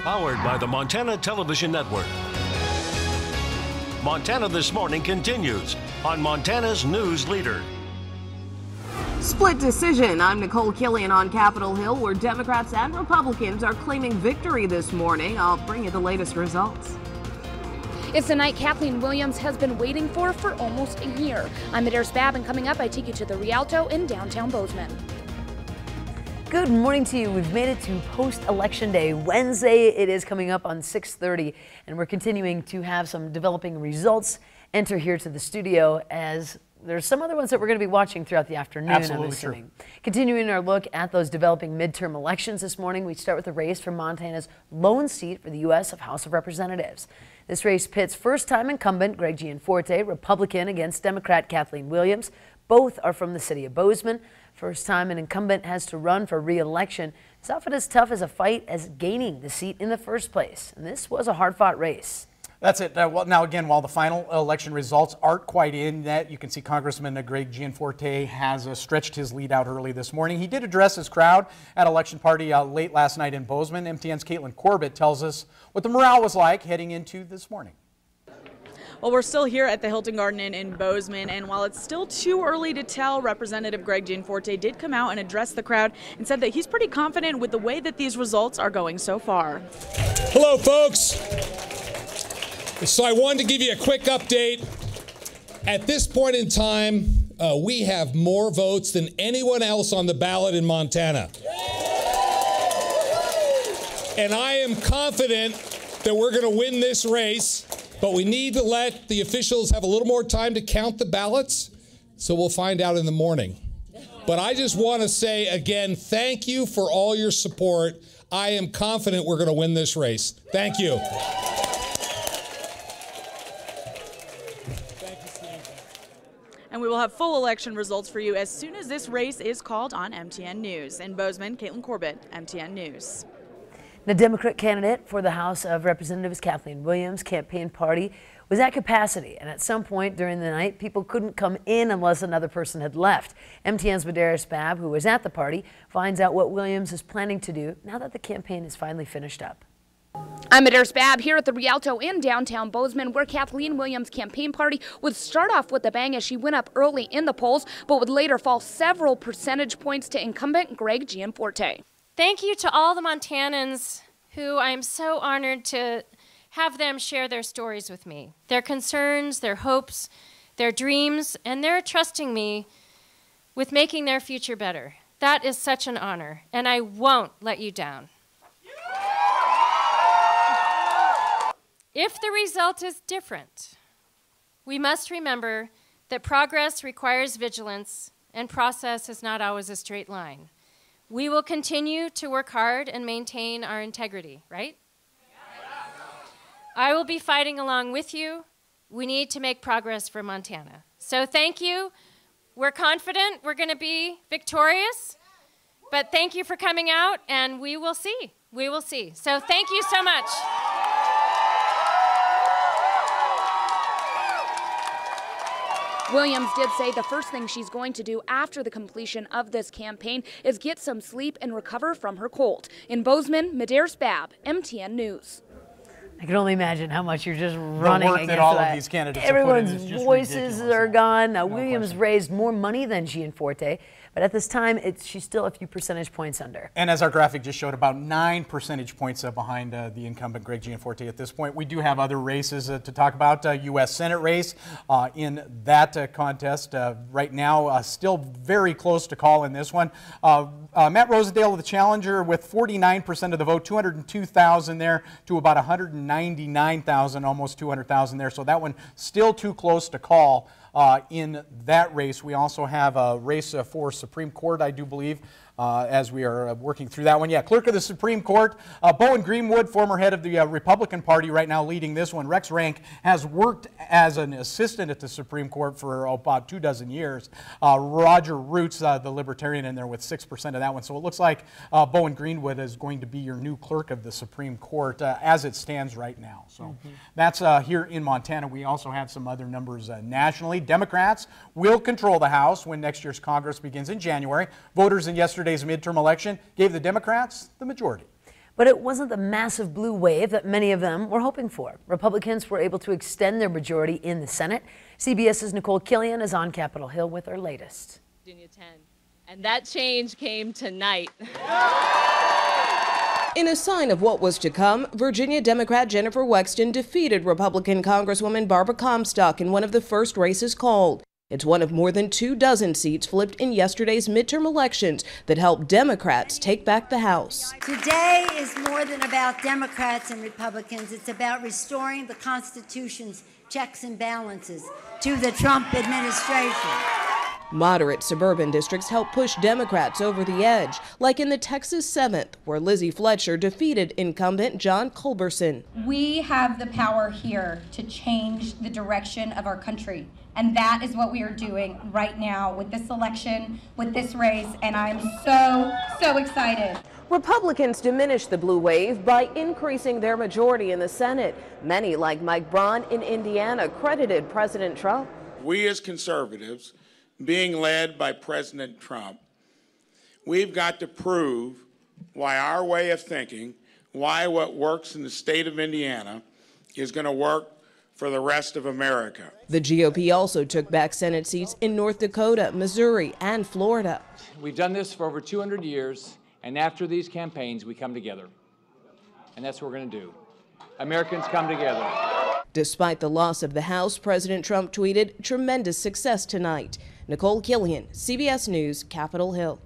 Powered by the Montana Television Network. Montana This Morning continues on Montana's News Leader. Split decision. I'm Nicole Killian on Capitol Hill, where Democrats and Republicans are claiming victory this morning. I'll bring you the latest results. It's the night Kathleen Williams has been waiting for almost a year. I'm Adair Spab, and coming up, I take you to the Rialto in downtown Bozeman. Good morning to you. We've made it to post-election day. Wednesday, it is coming up on 6:30, and we're continuing to have some developing results enter here to the studio, as there's some other ones that we're going to be watching throughout the afternoon. Absolutely true. Continuing our look at those developing midterm elections this morning, we start with the race for Montana's lone seat for the U.S. House of Representatives. This race pits first-time incumbent Greg Gianforte, Republican, against Democrat Kathleen Williams. Both are from the city of Bozeman. First time an incumbent has to run for re-election, it's often as tough as a fight as gaining the seat in the first place. And this was a hard-fought race. That's it. Well, now again, while the final election results aren't quite in yet, you can see Congressman Greg Gianforte has stretched his lead out early this morning. He did address his crowd at election party late last night in Bozeman. MTN's Caitlin Corbett tells us what the morale was like heading into this morning. Well, we're still here at the Hilton Garden Inn in Bozeman, and while it's still too early to tell, Representative Greg Gianforte did come out and address the crowd and said that he's pretty confident with the way that these results are going so far. Hello, folks. So I wanted to give you a quick update. At this point in time, we have more votes than anyone else on the ballot in Montana. And I am confident that we're going to win this race. But we need to let the officials have a little more time to count the ballots, so we'll find out in the morning. But I just want to say again, thank you for all your support. I am confident we're going to win this race. Thank you. And we will have full election results for you as soon as this race is called on MTN News. In Bozeman, Caitlin Corbett, MTN News. The Democrat candidate for the House of Representatives, Kathleen Williams' campaign party was at capacity, and at some point during the night, people couldn't come in unless another person had left. MTN's Adair Spab, who was at the party, finds out what Williams is planning to do now that the campaign is finally finished up. I'm Adair Spab here at the Rialto in downtown Bozeman, where Kathleen Williams' campaign party would start off with a bang as she went up early in the polls, but would later fall several percentage points to incumbent Greg Gianforte. Thank you to all the Montanans who I am so honored to have them share their stories with me, their concerns, their hopes, their dreams, and their trusting me with making their future better. That is such an honor, and I won't let you down. If the result is different, we must remember that progress requires vigilance, and process is not always a straight line. We will continue to work hard and maintain our integrity, right? I will be fighting along with you. We need to make progress for Montana. So thank you. We're confident we're going to be victorious, but thank you for coming out, and we will see. We will see. So thank you so much. Williams did say the first thing she's going to do after the completion of this campaign is get some sleep and recover from her cold. In Bozeman, Adair Spab, MTN News. I can only imagine how much you're just running against that. All of these candidates Everyone's have put in is just voices ridiculous. are gone. Now, No Williams question. raised more money than Gianforte, but at this time, she's still a few percentage points under. And as our graphic just showed, about 9 percentage points behind the incumbent Greg Gianforte at this point. We do have other races to talk about. U.S. Senate race in that contest right now, still very close to call in this one. Matt Rosedale, the challenger, with 49% of the vote, 202,000 there to about 199,000, almost 200,000 there. So that one still too close to call. In that race, we also have a race for Supreme Court, I do believe, as we are working through that one. Yeah, Clerk of the Supreme Court, Bowen Greenwood, former head of the Republican Party, right now leading this one. Rex Rank has worked as an assistant at the Supreme Court for about 24 years. Roger Roots, the Libertarian, in there with 6% of that one. So it looks like Bowen Greenwood is going to be your new Clerk of the Supreme Court as it stands right now. So that's here in Montana. We also have some other numbers nationally. Democrats will control the House when next year's Congress begins in January. Voters in yesterday's midterm election gave the Democrats the majority. But it wasn't the massive blue wave that many of them were hoping for. Republicans were able to extend their majority in the Senate. CBS's Nicole Killian is on Capitol Hill with our latest. Virginia 10. And that change came tonight. In a sign of what was to come, Virginia Democrat Jennifer Wexton defeated Republican Congresswoman Barbara Comstock in one of the first races called. It's one of more than 24 seats flipped in yesterday's midterm elections that helped Democrats take back the House. Today is more than about Democrats and Republicans. It's about restoring the Constitution's checks and balances to the Trump administration. Moderate suburban districts helped push Democrats over the edge, like in the Texas 7th, where Lizzie Fletcher defeated incumbent John Culberson. We have the power here to change the direction of our country, and that is what we are doing right now with this election, with this race, and I'm so excited. Republicans diminished the blue wave by increasing their majority in the Senate. Many, like Mike Braun in Indiana, credited President Trump. We as conservatives, being led by President Trump, we've got to prove why our way of thinking, why what works in the state of Indiana is going to work for the rest of America. The GOP also took back Senate seats in North Dakota, Missouri, and Florida. We've done this for over 200 years, and after these campaigns, we come together. And that's what we're going to do. Americans come together. Despite the loss of the House, President Trump tweeted, "Tremendous success tonight." Nicole Killian, CBS News, Capitol Hill.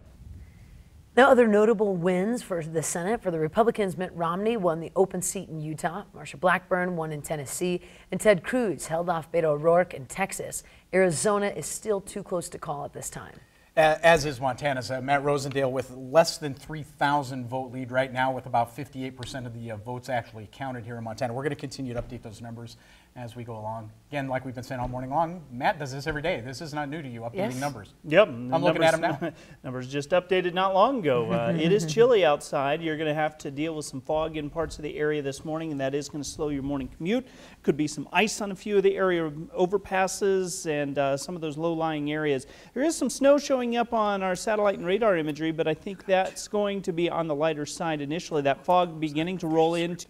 Now, other notable wins for the Senate. For the Republicans, Mitt Romney won the open seat in Utah. Marsha Blackburn won in Tennessee. And Ted Cruz held off Beto O'Rourke in Texas. Arizona is still too close to call at this time. As is Montana's. Matt Rosendale with less than 3,000 vote lead right now, with about 58% of the votes actually counted here in Montana. We're going to continue to update those numbers as we go along. Again, like we've been saying all morning long, Matt does this every day. This is not new to you, updating numbers. Yep. I'm looking at them now. Numbers just updated not long ago. It is chilly outside. You're going to have to deal with some fog in parts of the area this morning, and that is going to slow your morning commute. Could be some ice on a few of the area overpasses and some of those low-lying areas. There is some snow showing up on our satellite and radar imagery, but I think that's going to be on the lighter side initially. That fog beginning to roll into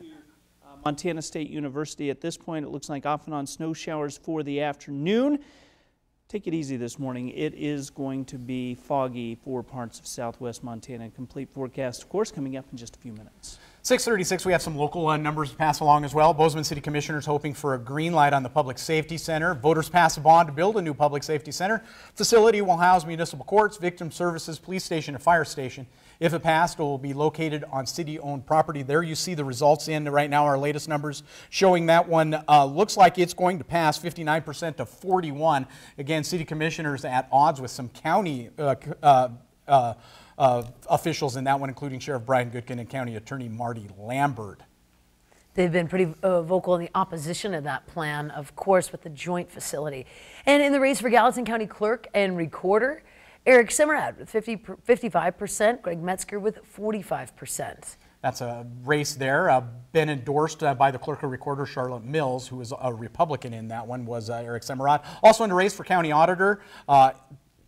Montana State University. At this point, it looks like off and on snow showers for the afternoon. Take it easy this morning. It is going to be foggy for parts of southwest Montana. Complete forecast, of course, coming up in just a few minutes. 6:36, we have some local numbers to pass along as well. Bozeman City Commissioners hoping for a green light on the Public Safety Center. Voters pass a bond to build a new Public Safety Center. Facility will house municipal courts, victim services, police station, and fire station. If it passed, it will be located on city-owned property. There you see the results in right now, our latest numbers showing that one looks like it's going to pass 59% to 41. Again, city commissioners at odds with some county officials in that one, including Sheriff Brian Goodkin and County Attorney Marty Lambert. They've been pretty vocal in the opposition of that plan, of course, with the joint facility. And in the race for Gallatin County Clerk and Recorder, Eric Semmerad with 55%, Greg Metzger with 45%. That's a race there. Been endorsed by the clerk and recorder Charlotte Mills, who is a Republican in that one, was Eric Semmerad. Also in the race for county auditor,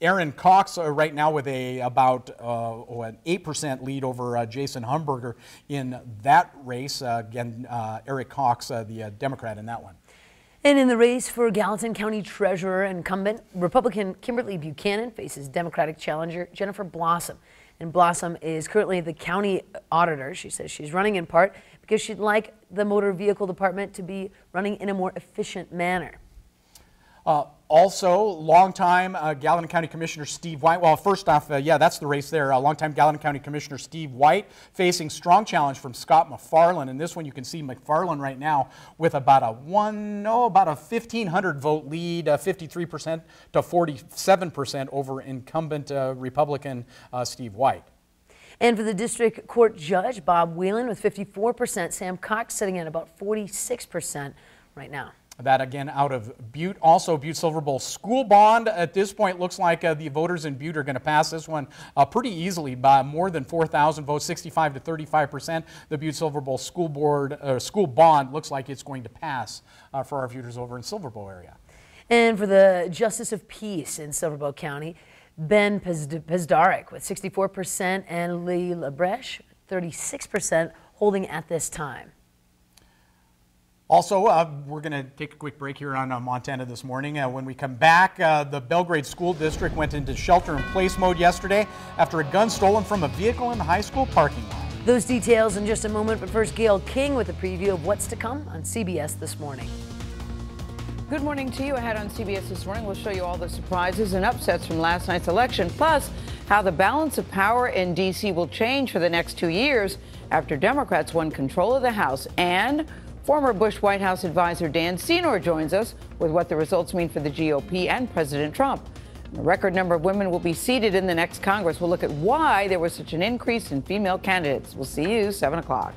Aaron Cox right now with about an 8% lead over Jason Humberger in that race. Again, Eric Cox, the Democrat in that one. And in the race for Gallatin County Treasurer incumbent, Republican Kimberly Buchanan faces Democratic challenger Jennifer Blossom. And Blossom is currently the county auditor. She says she's running in part because she'd like the motor vehicle department to be running in a more efficient manner. Also, longtime Gallatin County Commissioner Steve White. Well, first off, yeah, that's the race there. Longtime Gallatin County Commissioner Steve White facing strong challenge from Scott McFarland. And this one, you can see McFarland right now with about a 1,500 vote lead, 53% to 47% over incumbent Republican Steve White. And for the district court judge, Bob Whelan with 54%, Sam Cox sitting at about 46% right now. That again out of Butte. Also, Butte Silver Bowl school bond. At this point, looks like the voters in Butte are going to pass this one pretty easily by more than 4,000 votes, 65 to 35%. The Butte Silver Bowl school bond looks like it's going to pass for our voters over in Silver Bowl area. And for the Justice of Peace in Silver Bowl County, Ben Pizdarek with 64% and Lee Labreche 36% holding at this time. Also, we're going to take a quick break here on Montana this morning. When we come back, the Belgrade School District went into shelter-in-place mode yesterday after a gun stolen from a vehicle in the high school parking lot. Those details in just a moment, but first, Gail King with a preview of what's to come on CBS This Morning. Good morning to you. Ahead on CBS This Morning, we'll show you all the surprises and upsets from last night's election, plus how the balance of power in D.C. will change for the next 2 years after Democrats won control of the House. And former Bush White House advisor Dan Senor joins us with what the results mean for the GOP and President Trump. A record number of women will be seated in the next Congress. We'll look at why there was such an increase in female candidates. We'll see you 7 o'clock.